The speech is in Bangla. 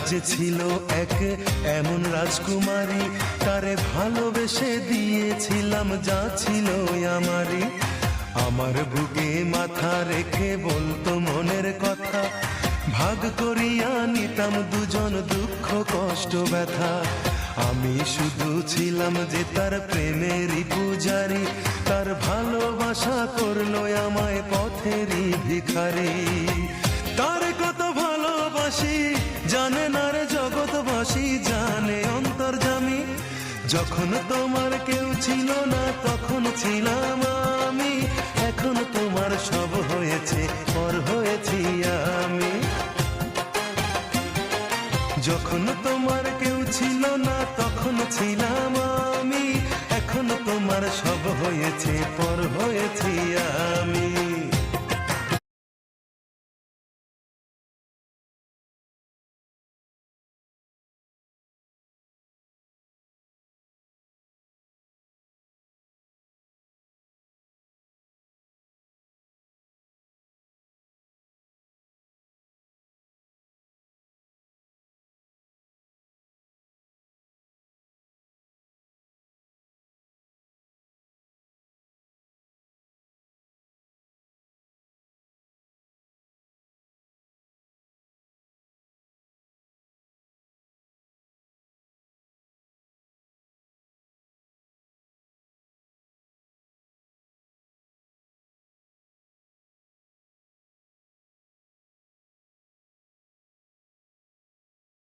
রাজ্যে ছিল এক এমন রাজকুমারী, তারে ভালোবেসে দিয়েছিলাম যা ছিল আমারই। আমার বুকে মাথা রেখে বলতো মনের কথা, ভাগ করিয়া নিতাম দুজন দুঃখ কষ্ট ব্যথা। আমি শুধু ছিলাম যে তার প্রেমেরই পূজারি, তার ভালোবাসা করলো আমায় পথেরই ভিখারি। তার কত ভালোবাসি জানে না রে জগৎবাসী, জানে অন্তর্যামী। যখন তোমার কেউ ছিল না তখন ছিলাম আমি, এখন তোমার সব হয়েছে পর হয়েছি আমি। যখন